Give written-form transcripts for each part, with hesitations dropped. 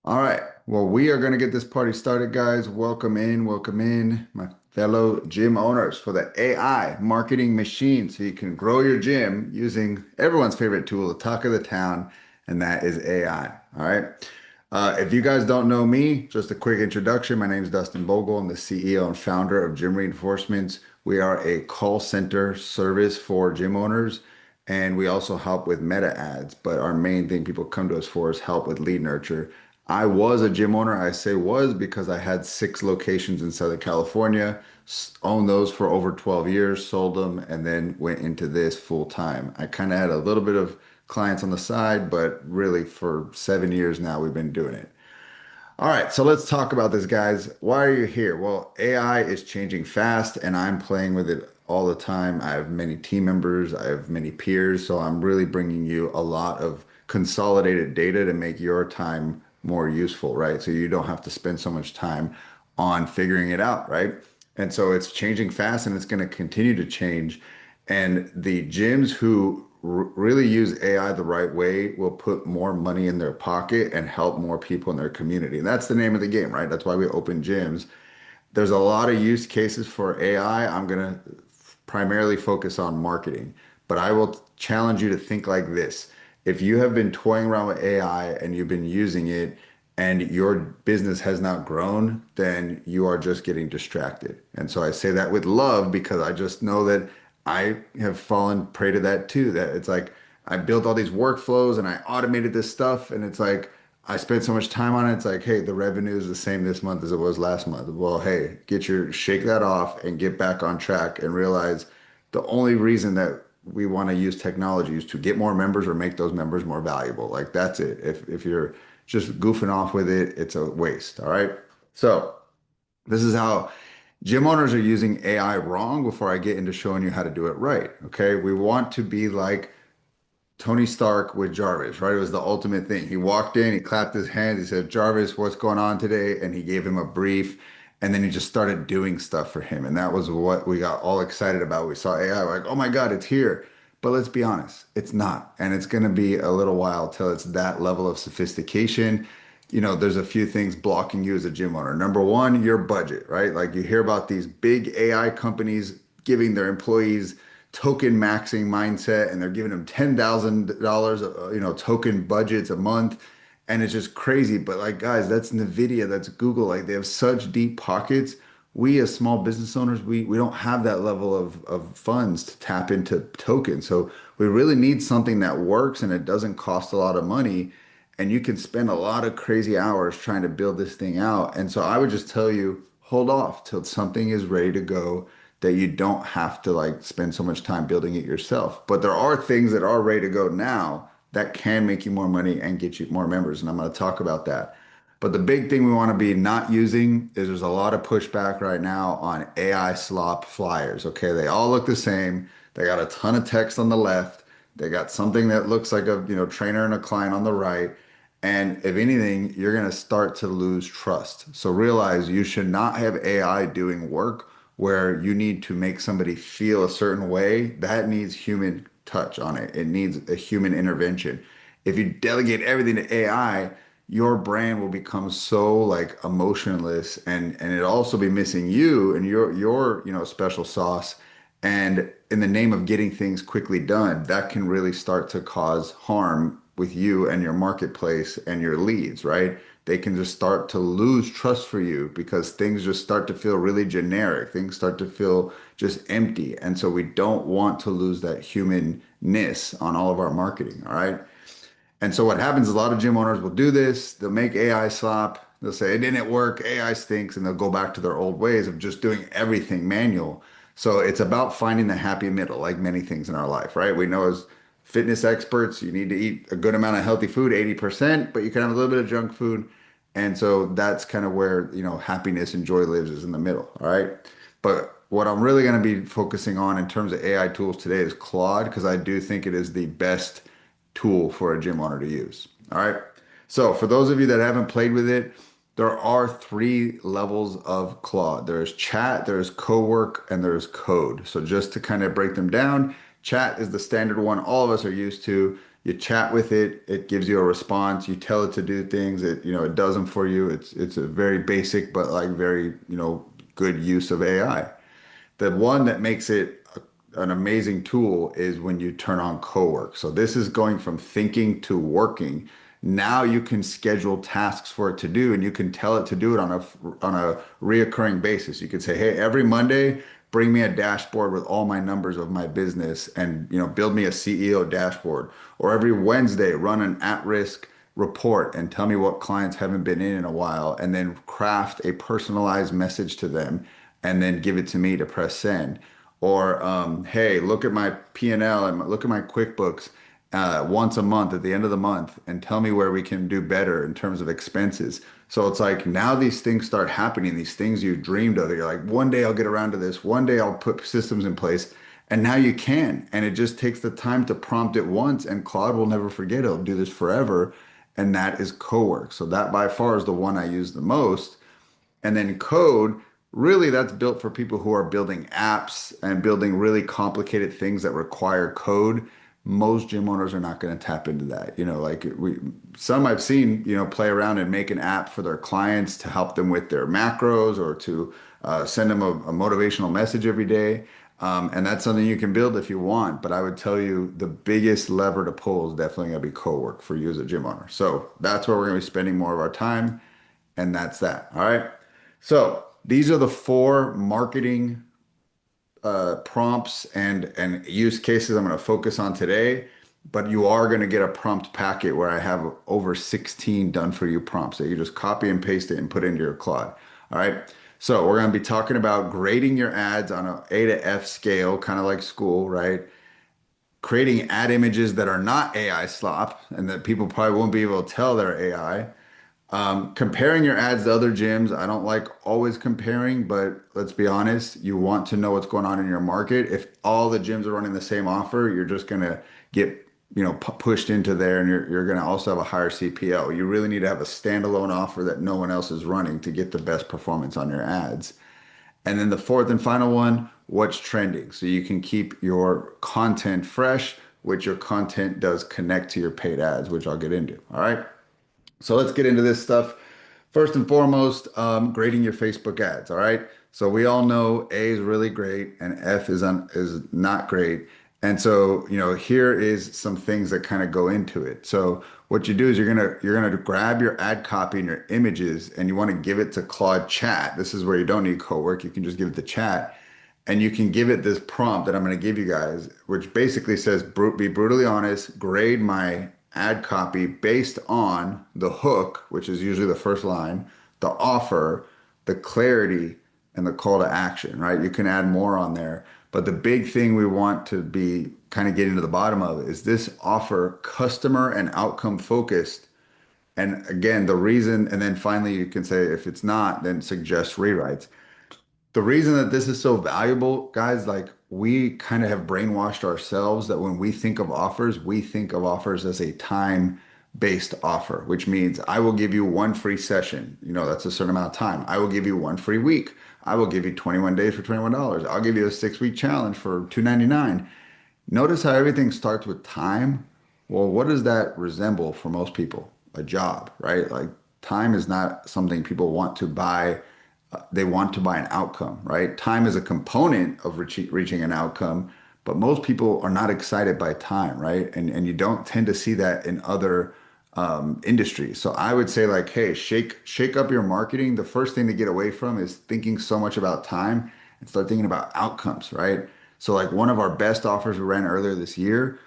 All right. Well, we are going to get this party started, guys. Welcome in, my fellow gym owners for the AI marketing machine so you can grow your gym using everyone's favorite tool, the talk of the town, and that is AI. All right. If you guys don't know me, just a quick introduction. My name is Dustin Bogle. I'm the CEO and founder of Gym Reinforcements. We are a call center service for gym owners, and we also help with meta ads. But our main thing people come to us for is help with lead nurture. I was a gym owner. I say was because I had 6 locations in Southern California, owned those for over 12 years, sold them, and then went into this full time. I kind of had a little bit of clients on the side, but really for 7 years now, we've been doing it. All right, so let's talk about this, guys. Why are you here? Well, AI is changing fast, and I'm playing with it all the time. I have many team members, I have many peers, so I'm really bringing you a lot of consolidated data to make your time more useful, right? So you don't have to spend so much time on figuring it out, right? And so it's changing fast, and it's going to continue to change. And the gyms who really use AI the right way will put more money in their pocket and help more people in their community. And that's the name of the game, right? That's why we open gyms. There's a lot of use cases for AI. I'm going to primarily focus on marketing, but I will challenge you to think like this. If you have been toying around with AI and you've been using it and your business has not grown, then you are just getting distracted. And so I say that with love because I just know that I have fallen prey to that too. That it's like I built all these workflows and I automated this stuff, and it's like I spent so much time on it. It's like, hey, the revenue is the same this month as it was last month. Well, hey, shake that off and get back on track and realize the only reason that we want to use technology is to get more members or make those members more valuable. Like that's it. If you're just goofing off with it, it's a waste. All right. So this is how gym owners are using AI wrong before I get into showing you how to do it right. Okay. We want to be like Tony Stark with Jarvis, right? It was the ultimate thing. He walked in, he clapped his hands, he said, Jarvis, what's going on today? And he gave him a brief. And then he just started doing stuff for him. And that was what we got all excited about. We saw AI, we're like, oh my God, it's here. But let's be honest, it's not. And it's going to be a little while till it's that level of sophistication. There's a few things blocking you as a gym owner. Number one, your budget, right? Like you hear about these big AI companies giving their employees token maxing mindset and they're giving them $10,000 token budgets a month, and it's just crazy. But like guys, that's Nvidia, that's Google, like they have such deep pockets. We as small business owners, we don't have that level of funds to tap into tokens. So we really need something that works and it doesn't cost a lot of money, and you can spend a lot of crazy hours trying to build this thing out. And so I would just tell you, hold off till something is ready to go that you don't have to like spend so much time building it yourself. But there are things that are ready to go now that can make you more money and get you more members. And I'm going to talk about that. But the big thing we want to be not using is there's a lot of pushback right now on AI slop flyers. Okay. They all look the same. They got a ton of text on the left. They got something that looks like a, trainer and a client on the right. And if anything, you're going to start to lose trust. So realize you should not have AI doing work where you need to make somebody feel a certain way. That needs human touch on it. It needs a human intervention. If you delegate everything to AI, your brand will become so like emotionless, and it also be missing you and your special sauce. And in the name of getting things quickly done, that can really start to cause harm with you and your marketplace and your leads, right? They can just start to lose trust for you because things just start to feel really generic. Things start to feel just empty. And so we don't want to lose that humanness on all of our marketing, all right? And so what happens is a lot of gym owners will do this. They'll make AI slop. They'll say it didn't work. AI stinks, and they'll go back to their old ways of just doing everything manual. So it's about finding the happy middle, like many things in our life, right? We know as fitness experts, you need to eat a good amount of healthy food, 80%, but you can have a little bit of junk food. And so that's kind of where, happiness and joy lives is in the middle, all right? But what I'm really going to be focusing on in terms of AI tools today is Claude, because I do think it is the best tool for a gym owner to use. All right. So for those of you that haven't played with it, there are 3 levels of Claude. There's chat, there's co-work, and there's code. So just to kind of break them down, chat is the standard one all of us are used to. You chat with it, it gives you a response. You tell it to do things, it does them for you. It's a very basic but like very, good use of AI. The one that makes it an amazing tool is when you turn on co-work. So this is going from thinking to working. Now you can schedule tasks for it to do, and you can tell it to do it on a reoccurring basis. You could say, hey, every Monday, bring me a dashboard with all my numbers of my business, and build me a CEO dashboard. Or every Wednesday, run an at-risk report and tell me what clients haven't been in a while, and then craft a personalized message to them and then give it to me to press send. Or, hey, look at my P&L and look at my QuickBooks once a month at the end of the month and tell me where we can do better in terms of expenses. So it's like now these things start happening, these things you dreamed of. You're like, one day I'll get around to this, one day I'll put systems in place. And now you can. And it just takes the time to prompt it once, and Claude will never forget. It'll do this forever. And that is CoWork. So that by far is the one I use the most. And then code, really, that's built for people who are building apps and building really complicated things that require code. Most gym owners are not going to tap into that. Some I've seen, play around and make an app for their clients to help them with their macros or to send them a motivational message every day. And that's something you can build if you want. But I would tell you the biggest lever to pull is definitely going to be co-work for you as a gym owner. So that's where we're going to be spending more of our time. And that's that. All right. So these are the four marketing prompts and use cases I'm going to focus on today. But you are going to get a prompt packet where I have over 16 done for you prompts that you just copy and paste it and put into your Claude. All right. So we're going to be talking about grading your ads on a A to F scale, kind of like school, right? Creating ad images that are not AI slop and that people probably won't be able to tell they're AI. Comparing your ads to other gyms, I don't like always comparing, but let's be honest, you want to know what's going on in your market. If all the gyms are running the same offer, you're just gonna get, pushed into there, and you're gonna also have a higher CPL. You really need to have a standalone offer that no one else is running to get the best performance on your ads. And then the fourth and final one, what's trending? So you can keep your content fresh, which your content does connect to your paid ads, which I'll get into. All right. So let's get into this stuff. First and foremost, grading your Facebook ads. All right. So we all know A is really great and F is not great. And so, here is some things that kind of go into it. So what you do is you're gonna grab your ad copy and your images, and you want to give it to Claude Chat. This is where you don't need co-work. You can just give it to chat, and you can give it this prompt that I'm going to give you guys, which basically says, be brutally honest, grade my ad copy based on the hook, which is usually the first line, the offer, the clarity, and the call to action, right? You can add more on there. But the big thing we want to be kind of getting to the bottom of is this offer customer and outcome focused. And again, the reason, and then finally you can say, if it's not, then suggest rewrites. The reason that this is so valuable, guys, like we kind of have brainwashed ourselves that when we think of offers as a time-based offer, which means I will give you one free session. That's a certain amount of time. I will give you one free week. I will give you 21 days for $21. I'll give you a 6-week challenge for $2.99. Notice how everything starts with time. Well, what does that resemble for most people? A job, right? Like time is not something people want to buy. They want to buy an outcome, right? Time is a component of reaching an outcome, but most people are not excited by time, right? And you don't tend to see that in other industries. So I would say like, hey, shake up your marketing. The first thing to get away from is thinking so much about time and start thinking about outcomes, right? So like one of our best offers we ran earlier this year,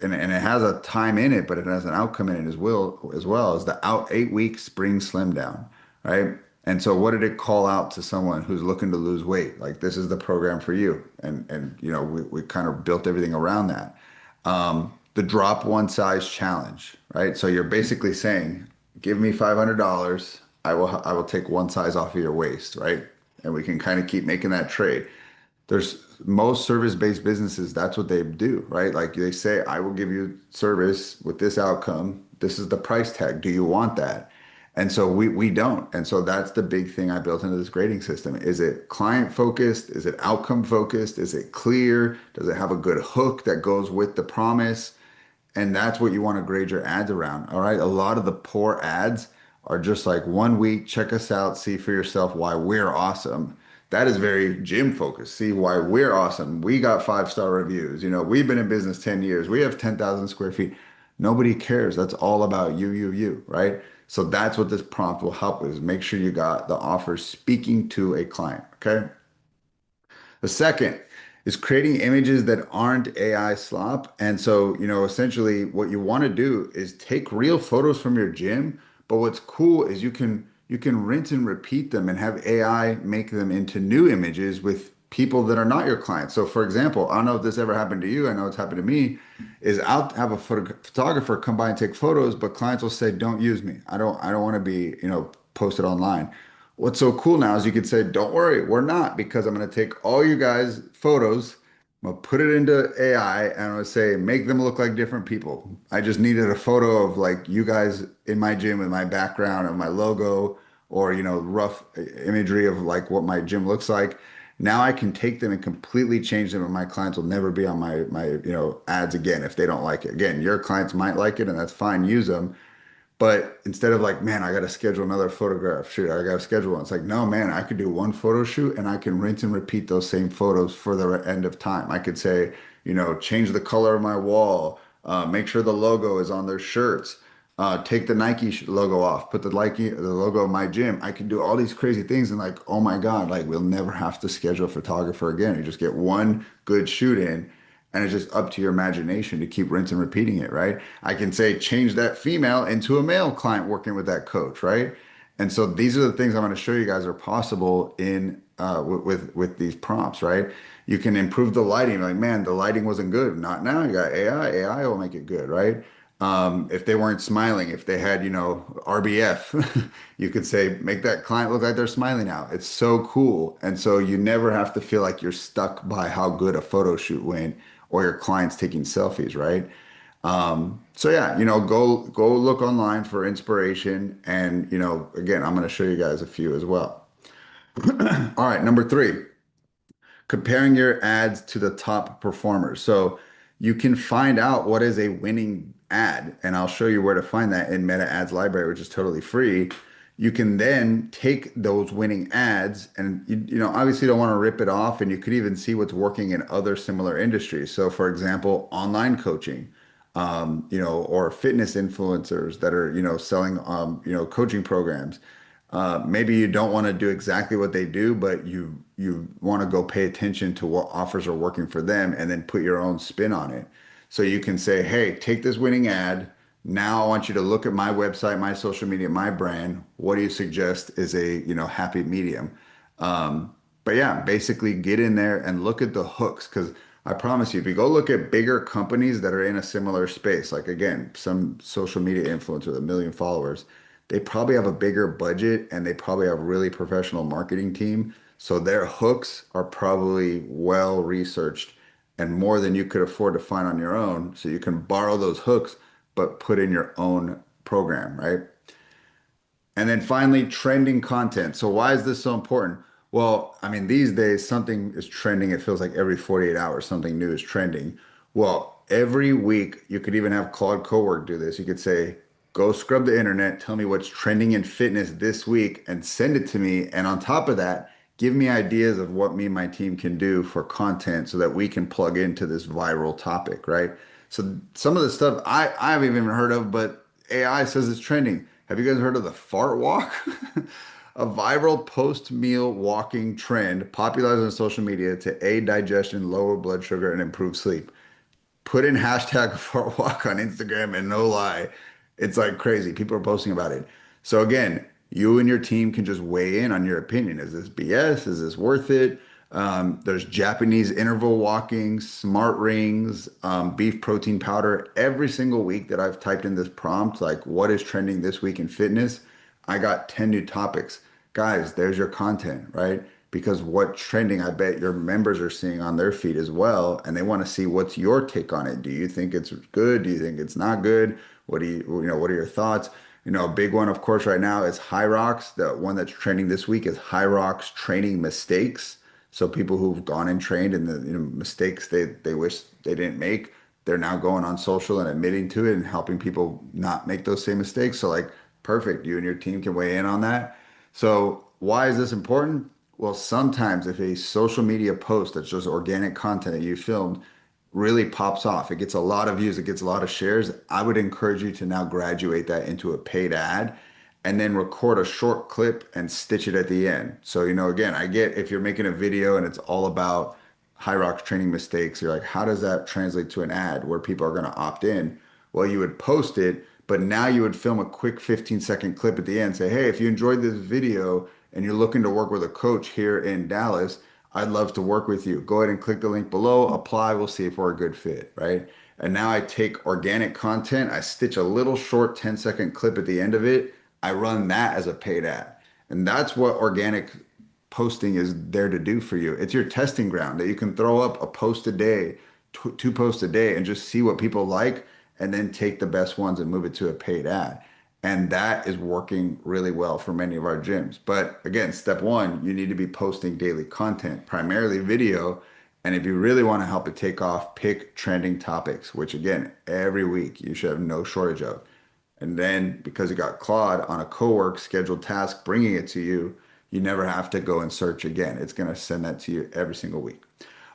and it has a time in it, but it has an outcome in it as well as the 8-week spring slim down, right? And so what did it call out to someone who's looking to lose weight? Like this is the program for you. And we kind of built everything around that. The drop one size challenge, right? So you're basically saying, give me $500, I will take one size off of your waist, right? And we can kind of keep making that trade. There's most service-based businesses, that's what they do, right? Like they say, I will give you service with this outcome. This is the price tag. Do you want that? And so we don't. And so that's the big thing I built into this grading system. Is it client focused? Is it outcome focused? Is it clear? Does it have a good hook that goes with the promise? And that's what you want to grade your ads around. All right. A lot of the poor ads are just like 1 week, check us out, see for yourself why we're awesome. That is very gym focused. See why we're awesome. We got 5-star reviews. We've been in business 10 years. We have 10,000 square feet. Nobody cares. That's all about you, right? So that's what this prompt will help with is make sure you got the offer speaking to a client. Okay. The second is creating images that aren't AI slop. And so, essentially what you want to do is take real photos from your gym, but what's cool is you can rinse and repeat them and have AI make them into new images with people that are not your clients. So for example, I don't know if this ever happened to you, I know it's happened to me, is I'll have a photographer come by and take photos, but clients will say, "Don't use me. I don't want to be, posted online." What's so cool now is you could say, "Don't worry, we're not, because I'm going to take all you guys' photos, I'm going to put it into AI, and I'm going to say, make them look like different people. I just needed a photo of like you guys in my gym with my background of my logo or, rough imagery of like what my gym looks like. Now I can take them and completely change them, and my clients will never be on my ads again if they don't like it. Again, your clients might like it, and that's fine, use them. But instead of like, man, I got to schedule another photograph shoot, I got to schedule one. It's like, no, man, I could do one photo shoot and I can rinse and repeat those same photos for the end of time. I could say, change the color of my wall, make sure the logo is on their shirts, take the Nike logo off, put the logo of my gym. I can do all these crazy things and like, oh my God, like we'll never have to schedule a photographer again. You just get one good shoot in and it's just up to your imagination to keep rinsing and repeating it, right? I can say change that female into a male client working with that coach, right? And so these are the things I'm going to show you guys are possible in with these prompts, right? You can improve the lighting. Like, man, the lighting wasn't good. Not now. You got AI. AI will make it good, right? If they weren't smiling, if they had, RBF, you could say, make that client look like they're smiling now. It's so cool. And so you never have to feel like you're stuck by how good a photo shoot went or your clients taking selfies, right? So yeah, go look online for inspiration. And, again, I'm going to show you guys a few as well. All right, number three, comparing your ads to the top performers. So you can find out what is a winning ad, and I'll show you where to find that in Meta Ads Library, which is totally free. You can then take those winning ads and obviously don't want to rip it off, and you could even see what's working in other similar industries. So for example, online coaching, or fitness influencers that are, selling, coaching programs. Maybe you don't want to do exactly what they do, but you want to go pay attention to what offers are working for them and then put your own spin on it. So you can say, hey, take this winning ad. Now I want you to look at my website, my social media, my brand. What do you suggest is a, happy medium? But yeah, basically get in there and look at the hooks, because I promise you, if you go look at bigger companies that are in a similar space, like again, some social media influencer with 1 million followers, they probably have a bigger budget and they probably have a really professional marketing team. So their hooks are probably well researched and more than you could afford to find on your own. So you can borrow those hooks, but put in your own program, right? And then finally, trending content. So why is this so important? Well, I mean, these days something is trending. It feels like every 48 hours something new is trending. Well, every week you could even have Claude Cowork do this. You could say, go scrub the internet, tell me what's trending in fitness this week and send it to me. And on top of that, give me ideas of what me and my team can do for content so that we can plug into this viral topic, right? So some of the stuff I haven't even heard of, but AI says it's trending. Have you guys heard of the fart walk? A viral post-meal walking trend popularized on social media to aid digestion, lower blood sugar, and improve sleep. Put in hashtag fart walk on Instagram and no lie, it's like crazy. People are posting about it. So again, you and your team can just weigh in on your opinion. Is this BS? Is this worth it? There's Japanese interval walking, smart rings, beef protein powder. Every single week that I've typed in this prompt, like what is trending this week in fitness, I got 10 new topics. Guys, there's your content, right? Because what's trending, I bet your members are seeing on their feed as well, and they want to see what's your take on it. Do you think it's good? Do you think it's not good? What are your thoughts? A big one, of course, right now is High Rocks. The one that's trending this week is High Rocks training mistakes. So people who've gone and trained and the mistakes they wish they didn't make. they're now going on social and admitting to it and helping people not make those same mistakes. So like, perfect. You and your team can weigh in on that. So why is this important? Well, sometimes if a social media post that's just organic content that you filmed really pops off, it gets a lot of views, it gets a lot of shares, I would encourage you to now graduate that into a paid ad and then record a short clip and stitch it at the end. So, again, I get if you're making a video and it's all about high rocks training mistakes, you're like, how does that translate to an ad where people are going to opt in? Well, you would post it, but now you would film a quick 15-second clip at the end, say, hey, if you enjoyed this video and you're looking to work with a coach here in Dallas, I'd love to work with you. Go ahead and click the link below, apply, we'll see if we're a good fit, right? And now I take organic content, I stitch a little short 10-second clip at the end of it, I run that as a paid ad. And that's what organic posting is there to do for you. It's your testing ground that you can throw up a post a day, two posts a day, and just see what people like, and then take the best ones and move it to a paid ad. And that is working really well for many of our gyms. But again, step one, you need to be posting daily content, primarily video. And if you really want to help it take off, pick trending topics, which again, every week you should have no shortage of. And then because you got Claude on a co-work scheduled task bringing it to you, you never have to go and search again. It's going to send that to you every single week.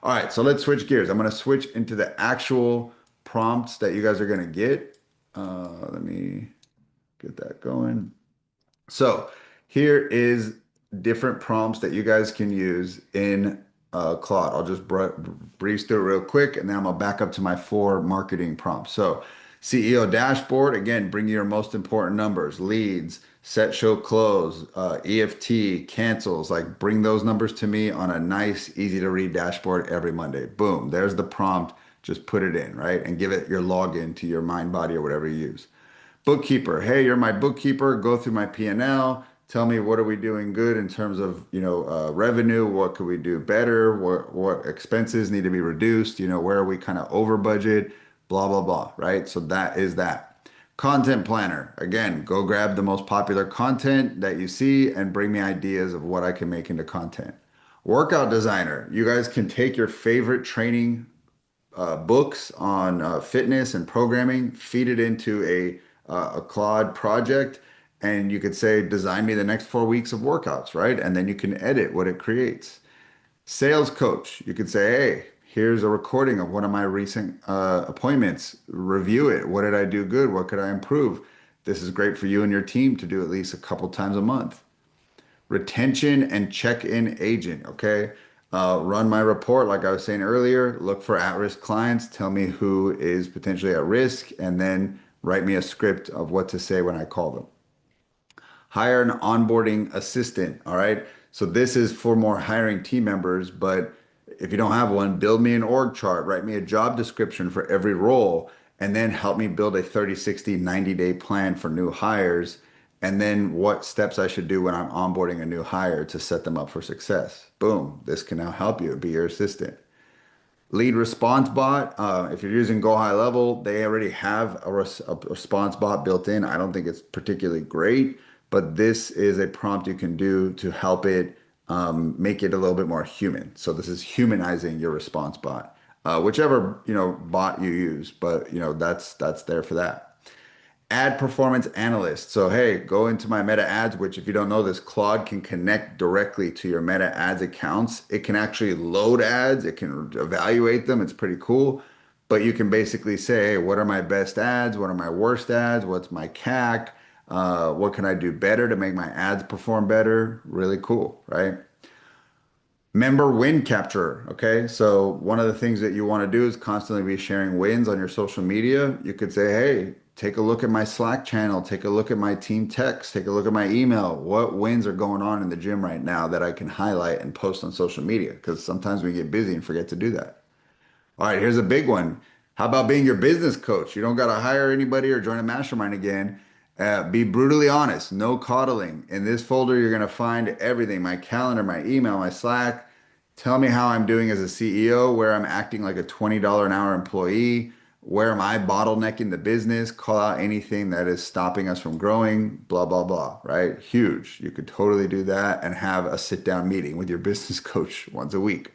All right, so let's switch gears. I'm going to switch into the actual prompts that you guys are going to get. Let me get that going. So here is different prompts that you guys can use in Claude. I'll just breeze through it real quick, and then I'm gonna back up to my 4 marketing prompts. So CEO dashboard, again, bring your most important numbers, leads, set, show, close, EFT, cancels, like bring those numbers to me on a nice, easy to read dashboard every Monday. Boom, there's the prompt. Just put it in, right? And give it your login to your MindBody or whatever you use. Bookkeeper, hey, you're my bookkeeper. Go through my P&L. Tell me what are we doing good in terms of revenue. What could we do better? What expenses need to be reduced? Where are we kind of over budget? Blah blah blah. Right. So that is that. Content planner. Again, go grab the most popular content that you see and bring me ideas of what I can make into content. Workout designer. You guys can take your favorite training books on fitness and programming, feed it into a Claude project, and you could say, design me the next 4 weeks of workouts, right? And then you can edit what it creates. Sales coach, you could say, hey, here's a recording of one of my recent appointments. Review it. What did I do good? What could I improve? This is great for you and your team to do at least a couple times a month. Retention and check-in agent, okay? Run my report, like I was saying earlier, look for at-risk clients, tell me who is potentially at risk, and then write me a script of what to say when I call them. Hire an onboarding assistant, all right? So this is for more hiring team members, but if you don't have one, build me an org chart, write me a job description for every role, and then help me build a 30, 60, 90-day plan for new hires, and then what steps I should do when I'm onboarding a new hire to set them up for success. Boom, this can now help you be your assistant. Lead response bot. If you're using Go High Level, they already have a response bot built in. I don't think it's particularly great, but this is a prompt you can do to help it make it a little bit more human. So this is humanizing your response bot, whichever bot you use, but that's there for that. Ad performance analyst. So, hey, go into my Meta ads, which if you don't know this, Claude can connect directly to your Meta ads accounts. It can actually load ads. It can evaluate them. It's pretty cool. But you can basically say, hey, what are my best ads? What are my worst ads? What's my CAC? What can I do better to make my ads perform better? Really cool, right? Member win capture. Okay. So one of the things that you want to do is constantly be sharing wins on your social media. You could say, hey, take a look at my Slack channel, take a look at my team text, take a look at my email. What wins are going on in the gym right now that I can highlight and post on social media? Because sometimes we get busy and forget to do that. All right, here's a big one. How about being your business coach? You don't got to hire anybody or join a mastermind again. Be brutally honest, no coddling. In this folder, you're going to find everything, my calendar, my email, my Slack. Tell me how I'm doing as a CEO, where I'm acting like a $20 an hour employee, where am I bottlenecking the business, call out anything that is stopping us from growing, blah, blah, blah, right? Huge. You could totally do that and have a sit down meeting with your business coach once a week.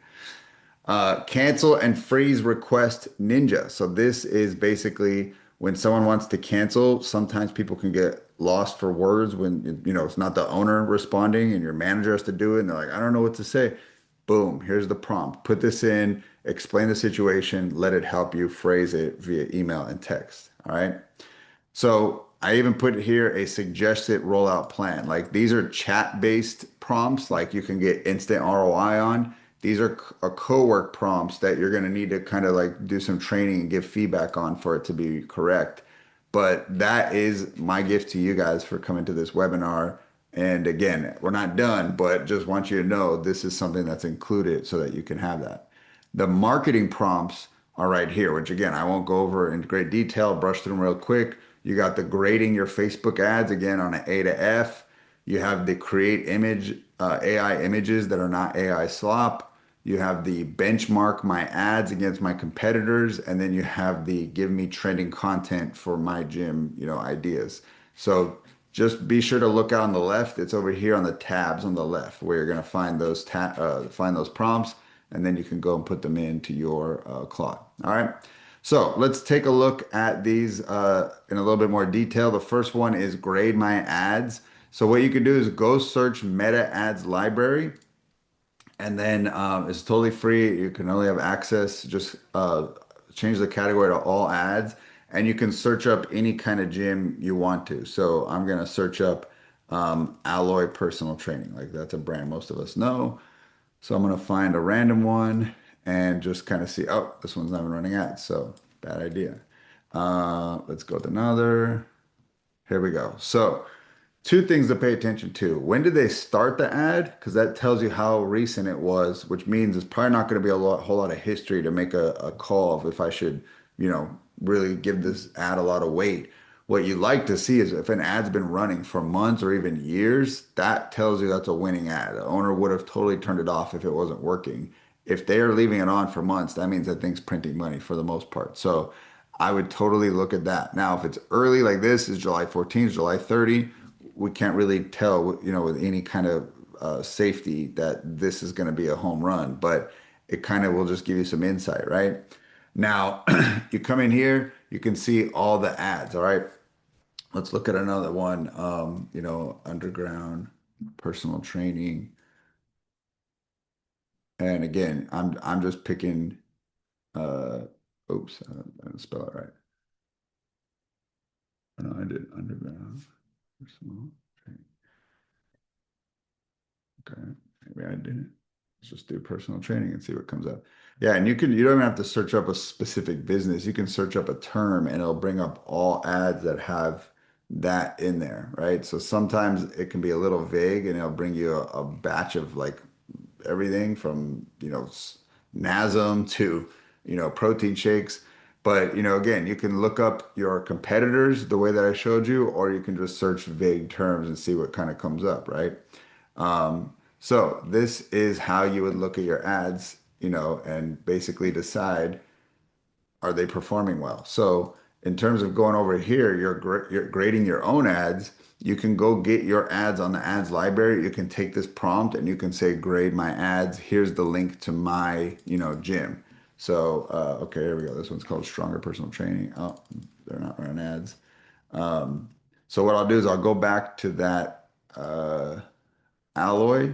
Cancel and freeze request ninja. So this is basically when someone wants to cancel, sometimes people can get lost for words when it's not the owner responding and your manager has to do it and they're like, I don't know what to say. Boom, here's the prompt. Put this in, explain the situation, let it help you phrase it via email and text. All right. So I even put here a suggested rollout plan. Like these are chat-based prompts, like you can get instant ROI on. These are co-work prompts that you're going to need to kind of like do some training and give feedback on for it to be correct. But that is my gift to you guys for coming to this webinar. And again, we're not done, but just want you to know this is something that's included so that you can have that. The marketing prompts are right here, which again, I won't go over in great detail, brush through them real quick. You got the grading your Facebook ads again on an A to F. You have the create image, AI images that are not AI slop. You have the benchmark my ads against my competitors, and then you have the give me trending content for my gym, ideas. So just be sure to look out on the left. It's over here on the tabs on the left where you're going to find find those prompts, and then you can go and put them into your Claude. All right. So let's take a look at these in a little bit more detail. The first one is grade my ads. So what you can do is go search Meta Ads Library, and then it's totally free. You can only have access, just change the category to all ads, and you can search up any kind of gym you want to. So I'm going to search up Alloy Personal Training. Like that's a brand most of us know. So I'm going to find a random one and just kind of see, oh, this one's not even running ads. So bad idea. Let's go with another. Here we go. So two things to pay attention to. When did they start the ad? Because that tells you how recent it was, which means it's probably not going to be whole lot of history to make a call of if I should, really give this ad a lot of weight. What you like to see is if an ad's been running for months or even years, that tells you that's a winning ad. The owner would have totally turned it off if it wasn't working. If they are leaving it on for months, that means that thing's printing money for the most part. So I would totally look at that. Now, if it's early like this, is July 14th, July 30, we can't really tell, with any kind of safety that this is going to be a home run, but it kind of will just give you some insight, right? Now, you come in here, you can see all the ads, all right? Let's look at another one, underground personal training. And again, I'm just picking, uh, oops, I didn't spell it right. Oh, no, I did underground personal training. Okay, maybe I didn't. Let's just do personal training and see what comes up. Yeah, and you don't even have to search up a specific business. You can search up a term and it'll bring up all ads that have that in there, right? So sometimes it can be a little vague and it'll bring you a batch of like everything from, NASM to, protein shakes. But, again, you can look up your competitors the way that I showed you, or you can just search vague terms and see what kind of comes up, right? So this is how you would look at your ads, and basically decide, are they performing well? So in terms of going over here, you're grading your own ads. You can go get your ads on the ads library. You can take this prompt and you can say, grade my ads. Here's the link to my, gym. So, okay, here we go. This one's called Stronger Personal Training. Oh, they're not running ads. So what I'll do is I'll go back to that alloy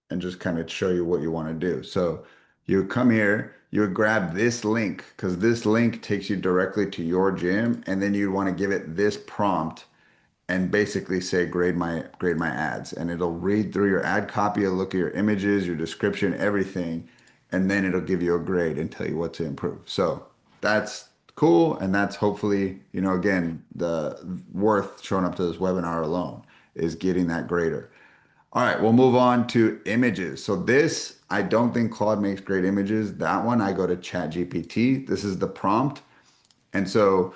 and just kind of show you what you want to do. So you come here, you would grab this link because this link takes you directly to your gym, and then you want to give it this prompt and basically say grade my ads, and it'll read through your ad copy, it'll look at your images, your description, everything, and then it'll give you a grade and tell you what to improve. So that's cool, and that's hopefully, again, the worth showing up to this webinar alone is getting that grader. All right, we'll move on to images. So this, I don't think Claude makes great images. That one, I go to ChatGPT. This is the prompt. And so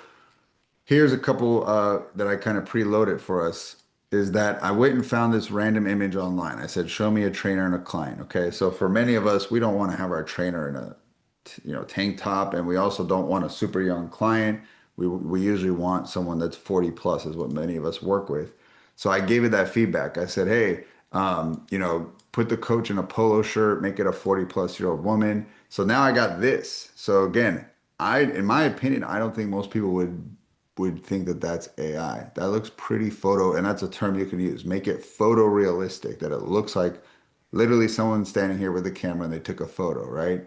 here's a couple that I kind of preloaded for us is that I went and found this random image online. I said, show me a trainer and a client. Okay, so for many of us, we don't want to have our trainer in a tank top, and we also don't want a super young client. We usually want someone that's 40 plus is what many of us work with. So I gave it that feedback. I said, hey, Put the coach in a polo shirt, make it a 40 plus year old woman. So now I got this. So again, in my opinion, I don't think most people would think that that's AI. That looks pretty photo, and that's a term you can use. Make it photorealistic, that it looks like literally someone standing here with a camera and they took a photo, right?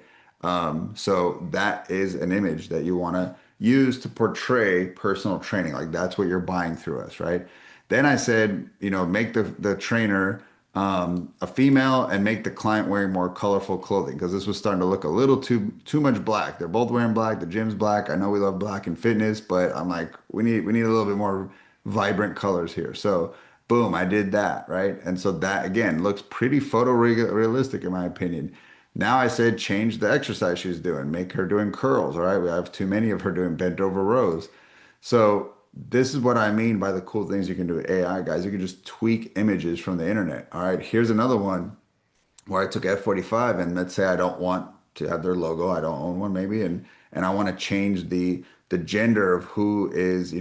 So that is an image that you want to use to portray personal training. Like that's what you're buying through us, right? Then I said, make the trainer a female and make the client wearing more colorful clothing because this was starting to look a little too much black. They're both wearing black. The gym's black. I know we love black in fitness, but I'm like, we need a little bit more vibrant colors here. So boom, I did that, right? And so that again looks pretty photorealistic in my opinion. Now I said change the exercise she's doing, make her doing curls. All right, we have too many of her doing bent over rows. So this is what I mean by the cool things you can do with AI, guys. You can just tweak images from the internet. All right, here's another one where I took F45 and let's say I don't want to have their logo, I don't own one maybe, and I want to change the gender of who is,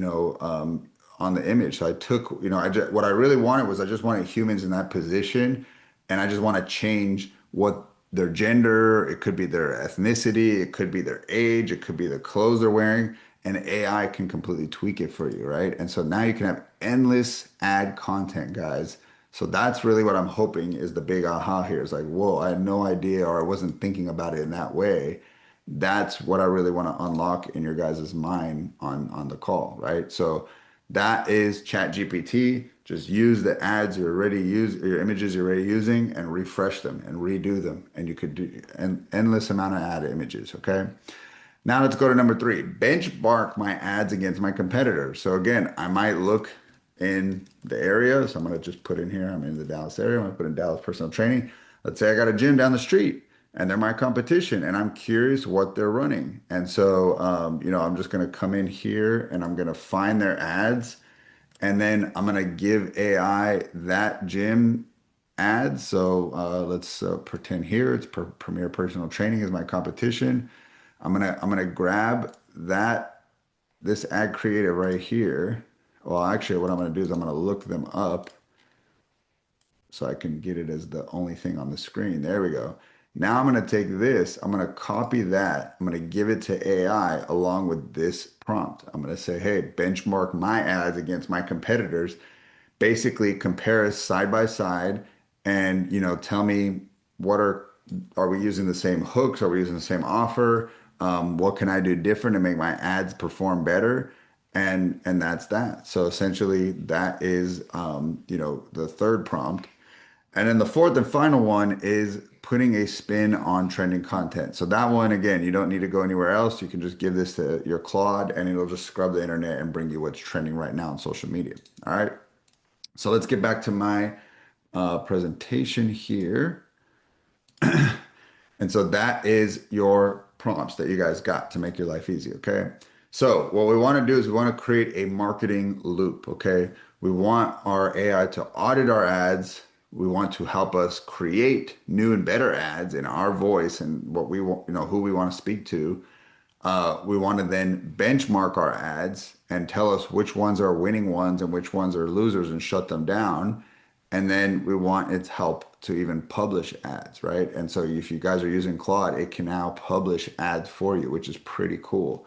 on the image. So I took, what I really wanted was I just wanted humans in that position, and I just want to change what their gender, it could be their ethnicity, it could be their age, it could be the clothes they're wearing, and AI can completely tweak it for you, right? And so now you can have endless ad content, guys. So that's really what I'm hoping is the big aha here. It's like, whoa, I had no idea or I wasn't thinking about it in that way. That's what I really want to unlock in your guys' mind on the call, right? So that is ChatGPT. Just use the ads you're already your images you're already using and refresh them and redo them. And you could do an endless amount of ad images, okay? Now let's go to number three, benchmark my ads against my competitors. So again, I might look in the area. So I'm going to just put in here, I'm in the Dallas area. I'm going to put in Dallas personal training. Let's say I got a gym down the street and they're my competition and I'm curious what they're running. And so, I'm just going to come in here and I'm going to find their ads and then I'm going to give AI that gym ad. So let's pretend here it's Premier Personal Training is my competition. I'm gonna grab this ad creative right here. Well, actually, what I'm gonna do is I'm gonna look them up so I can get it as the only thing on the screen. There we go. Now I'm gonna take this, I'm gonna copy that, I'm gonna give it to AI along with this prompt. I'm gonna say, hey, benchmark my ads against my competitors. Basically, compare us side by side, and tell me what are we using the same hooks? Are we using the same offer? What can I do different to make my ads perform better? And that's that. So essentially, that is the third prompt. And then the fourth and final one is putting a spin on trending content. So that one, again, you don't need to go anywhere else. You can just give this to your Claude and it'll just scrub the internet and bring you what's trending right now on social media. All right. So let's get back to my presentation here. And so that is your prompts that you guys got to make your life easy, okay? So what we want to do is we want to create a marketing loop, okay? We want our AI to audit our ads. We want to help us create new and better ads in our voice and what we want, who we want to speak to. We want to then benchmark our ads and tell us which ones are winning ones and which ones are losers and shut them down. And then we want its help to even publish ads, right? And so if you guys are using Claude, it can now publish ads for you, which is pretty cool.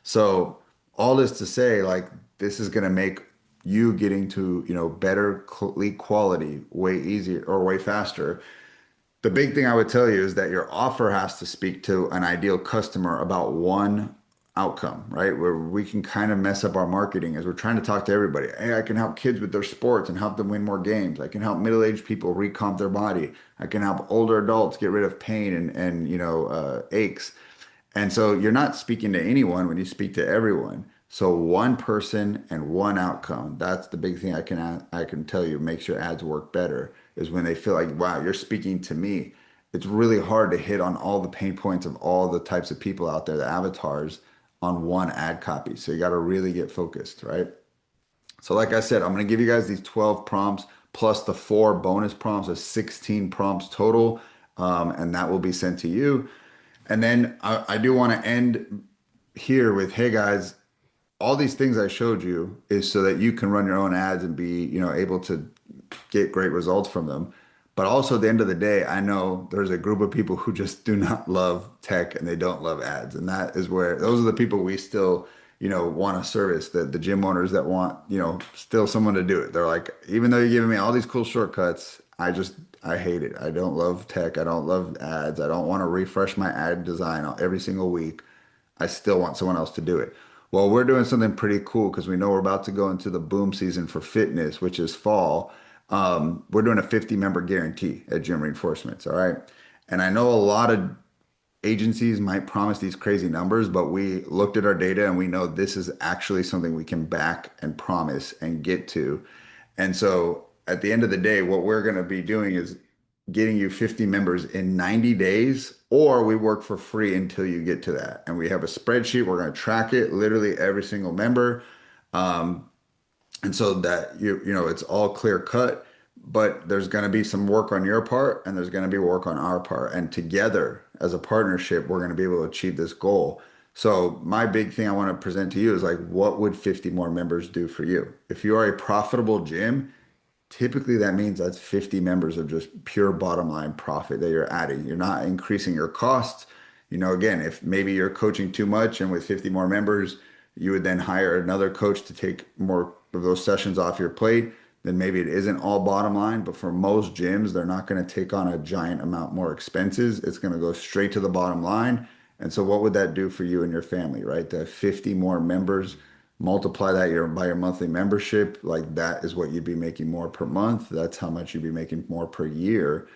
So all this to say, like, this is going to make you getting to, better lead quality way easier or way faster. The big thing I would tell you is that your offer has to speak to an ideal customer about one outcome, right? Where we can kind of mess up our marketing as we're trying to talk to everybody. Hey, I can help kids with their sports and help them win more games. I can help middle-aged people recomp their body. I can help older adults get rid of pain and aches. And so you're not speaking to anyone when you speak to everyone. So one person and one outcome. That's the big thing I can tell you makes your ads work better is when they feel like, wow, you're speaking to me. It's really hard to hit on all the pain points of all the types of people out there, the avatars, on one ad copy. So you got to really get focused, right? So like I said, I'm going to give you guys these 12 prompts plus the four bonus prompts of 16 prompts total. And that will be sent to you. And then I do want to end here with, hey guys, all these things I showed you is so that you can run your own ads and be, able to get great results from them. But also at the end of the day, I know there's a group of people who just do not love tech and they don't love ads. And that is where those are the people we still, want to service, the gym owners that want, still someone to do it. They're like, even though you're giving me all these cool shortcuts, I hate it. I don't love tech. I don't love ads. I don't want to refresh my ad design every single week. I still want someone else to do it. Well, we're doing something pretty cool because we know we're about to go into the boom season for fitness, which is fall. We're doing a 50 member guarantee at Gym Reinforcements. All right. And I know a lot of agencies might promise these crazy numbers, but we looked at our data and we know this is actually something we can back and promise and get to. And so at the end of the day, what we're going to be doing is getting you 50 members in 90 days, or we work for free until you get to that. And we have a spreadsheet. We're going to track it, literally every single member. Um, and so that it's all clear cut, but there's going to be some work on your part and there's going to be work on our part. And together as a partnership, we're going to be able to achieve this goal. So my big thing I want to present to you is like, what would 50 more members do for you? If you are a profitable gym, typically that means that's 50 members of just pure bottom line profit that you're adding. You're not increasing your costs. Again, if maybe you're coaching too much and with 50 more members, you would then hire another coach to take more of those sessions off your plate, then maybe it isn't all bottom line. But for most gyms, they're not going to take on a giant amount more expenses. It's going to go straight to the bottom line. And so what would that do for you and your family, right? The 50 more members, multiply that by your monthly membership, like that is what you'd be making more per month. That's how much you'd be making more per year.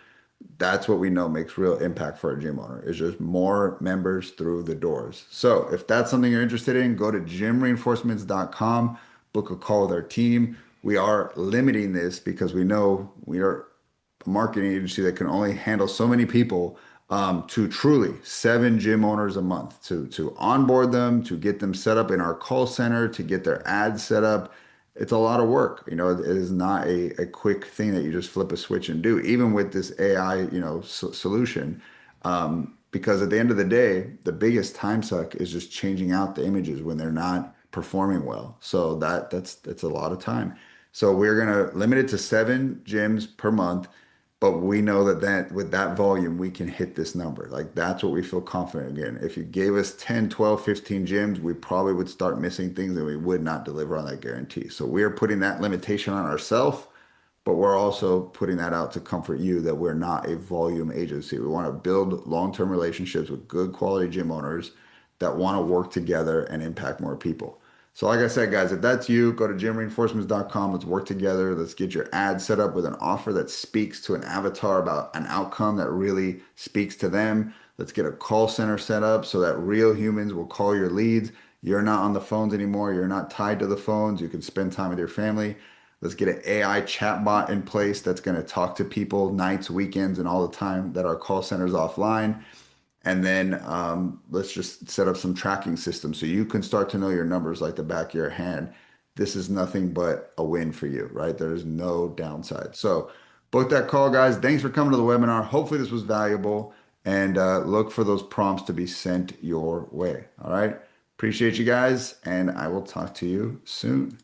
That's what we know makes real impact for a gym owner is just more members through the doors. So if that's something you're interested in, go to gymreinforcements.com, book a call with our team. We are limiting this because we know we are a marketing agency that can only handle so many people, to truly 7 gym owners a month to onboard them, to get them set up in our call center, to get their ads set up. It's a lot of work. It is not a quick thing that you just flip a switch and do, even with this AI, solution. Because at the end of the day, the biggest time suck is just changing out the images when they're not performing well. So that's a lot of time. So we're gonna limit it to 7 gyms per month, but we know that with that volume, we can hit this number. Like that's what we feel confident in. If you gave us 10, 12, 15 gyms, we probably would start missing things and we would not deliver on that guarantee. So we are putting that limitation on ourselves, but we're also putting that out to comfort you that we're not a volume agency. We want to build long-term relationships with good quality gym owners that want to work together and impact more people. So like I said, guys, if that's you, go to gymreinforcements.com. Let's work together. Let's get your ad set up with an offer that speaks to an avatar about an outcome that really speaks to them. Let's get a call center set up so that real humans will call your leads. You're not on the phones anymore. You're not tied to the phones. You can spend time with your family. Let's get an AI chatbot in place that's going to talk to people nights, weekends, and all the time that our call center's offline. And then let's just set up some tracking systems so you can start to know your numbers like the back of your hand. This is nothing but a win for you, right? There's no downside. So book that call, guys. Thanks for coming to the webinar. Hopefully this was valuable and look for those prompts to be sent your way. All right. Appreciate you guys, and I will talk to you soon.